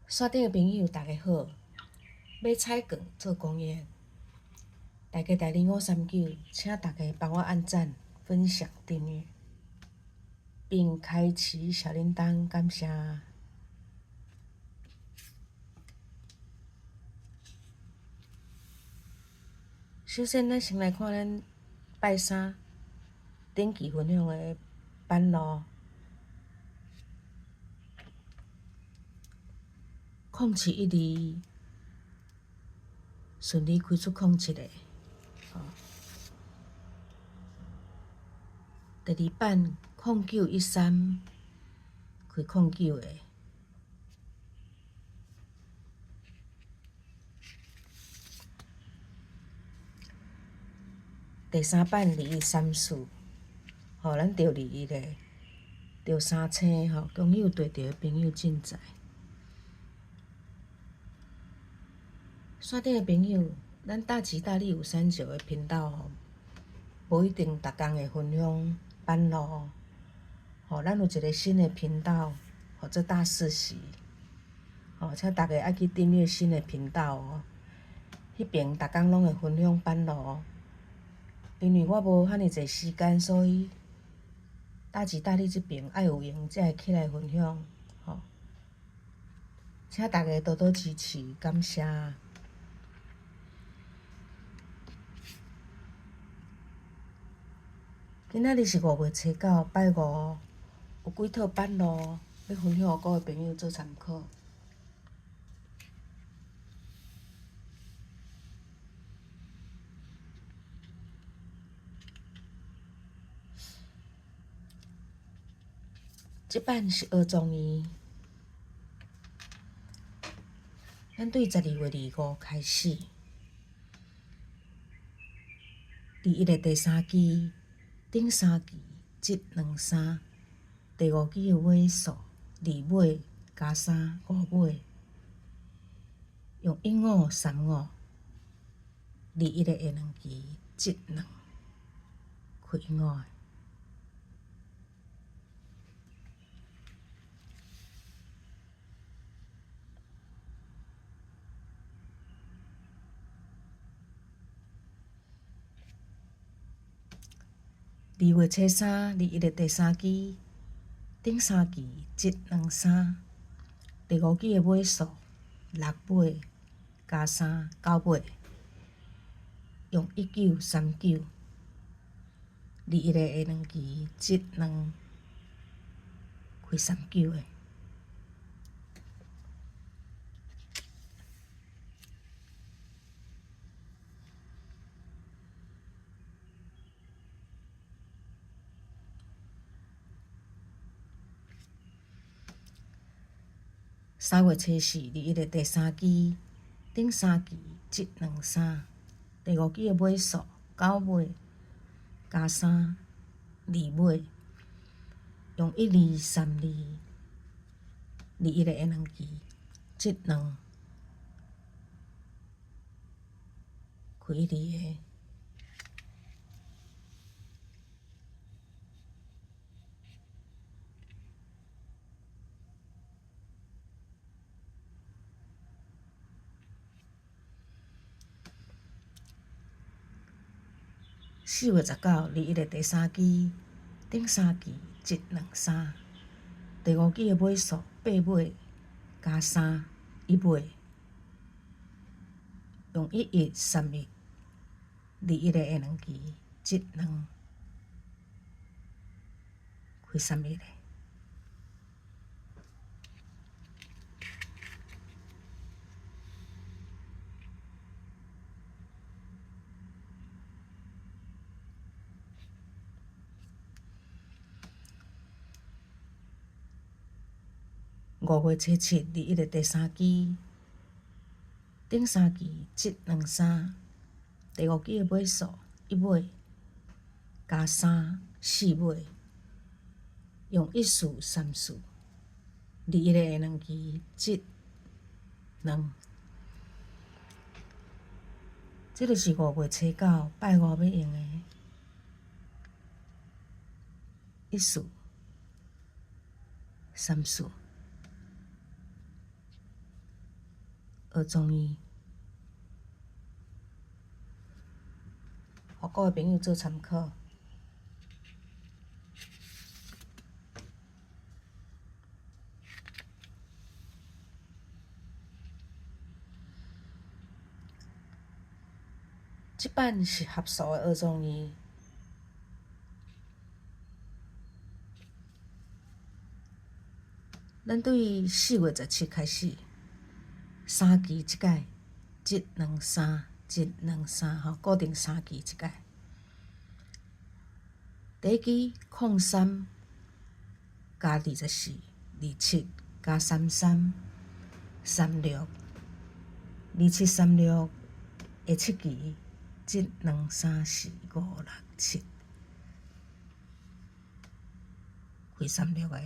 线顶的朋友，大家好！要采光做公益，大家第0239，请大家帮我按赞、分享、订阅，并开启小铃铛，感谢。首先，咱先来看咱拜三顶期分享的版路0712，顺利开出07个。第二版0913，开09个。第三版2134，咱着21个，着3星恭喜有对着的朋友进财。线顶的朋友，咱大吉大利539的频道无一定逐工会分享版路咱有一个新的频道做大四喜请大家爱去订阅新的频道迄边逐工拢会分享版路因为我无遐尼济时间，所以大吉大利这边爱有闲才会起来分享请大家多多支持，感谢。今仔日是5月初9，拜五，有几套版路要分享互各位朋友做参考。这版是学中医，咱对12月25开始，第1个第3期、顶3期、即23，第5期的尾数2尾加3 5尾，用15、35、21个下2期、即2开5个。2月初3，第1个第3期、顶3期、即23，第5期的尾数6尾加3 9尾，用1939，21个下2期、即2开39个。3月初4，第1个第3期、顶3期、即23，第5期的尾数9尾加3 2尾，用1232，21个下2期、即2开12个。4月19，第1个第3期、顶3期、即23，第5期的尾数8尾加3 1尾，用1131，21个下2期、即2开31个。5月初7，第1个第3期、顶3期、即23，第5期的尾数1尾加3 4尾，用1434，21个下2期、即2。这就是5月初9拜5要用的1434。学中医，互各位朋友做参考。即版是合数的学中医，咱对4月17开始，3期即届123吼，固定3期即届。第一期03加24，27加33，36，27、36下7期1234567，开36个。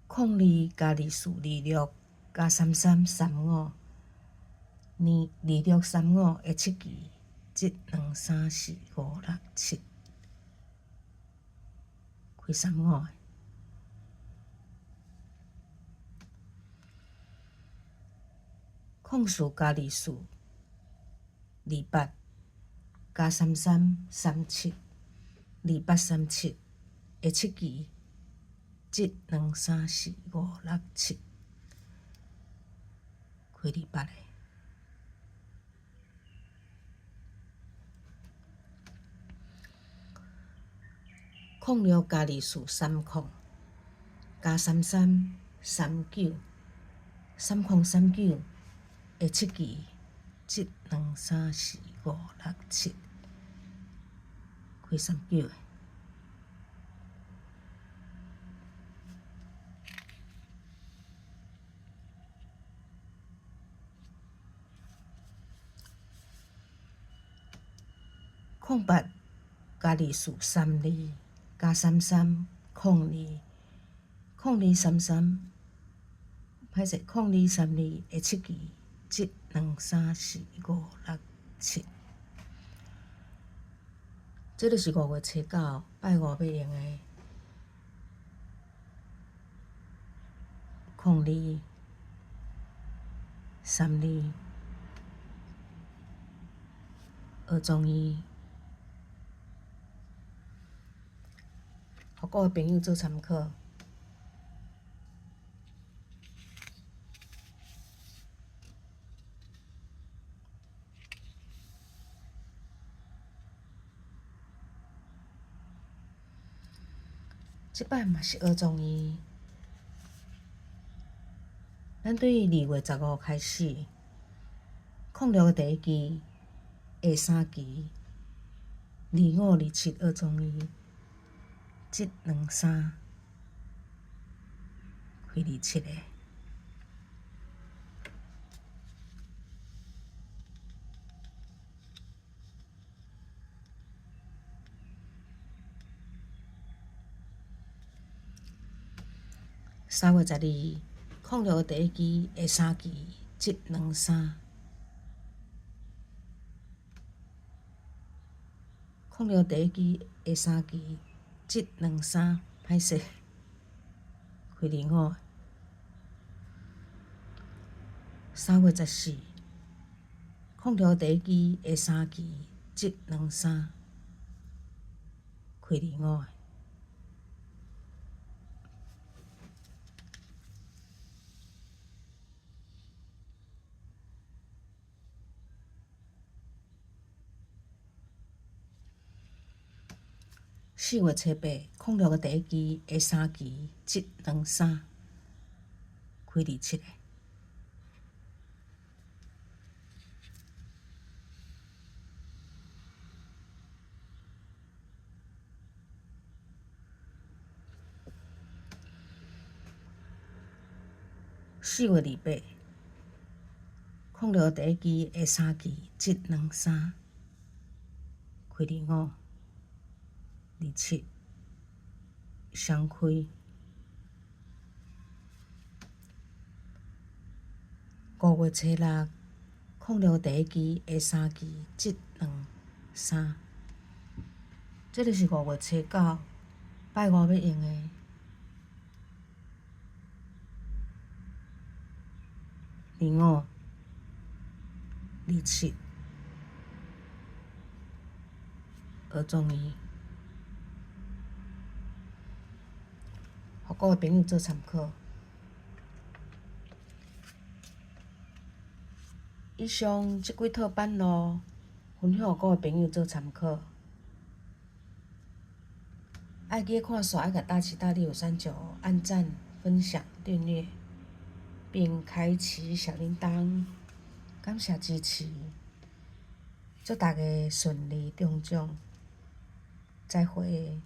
02加24，26加33，35，2635下7期1234567，开35个。04加24，28加33，37，2837下7期1234567，开28个。06加24，30加33，39，3039下7期1234567，开39个。08加24，32加33，02，0233，歹势，0232下7期1234567，这就是5月初9拜五要用的。0232学中医，互各位朋友做参考。即摆嘛是学中医，咱对2月15开始，06第1期下3期，25、27学中医123，开27个。3月12，06第1期下3期123，06第1期下3期123，歹势，开25个。3月14，06第1期下3期123，开25个。4月初8，06第1期下3期123，开27个。4月28，06第1期下3期123，开25，27双开。5月初6，06第1期下3期123，这个是5月初9拜五要用的25、27儿童年，互各位朋友做参考。以上即几套版咯，分享互各位朋友做参考。爱记看煞，爱甲大吉大利有三九按赞、分享、订阅，并开启小铃铛，感谢支持，祝大家顺利中奖，再会。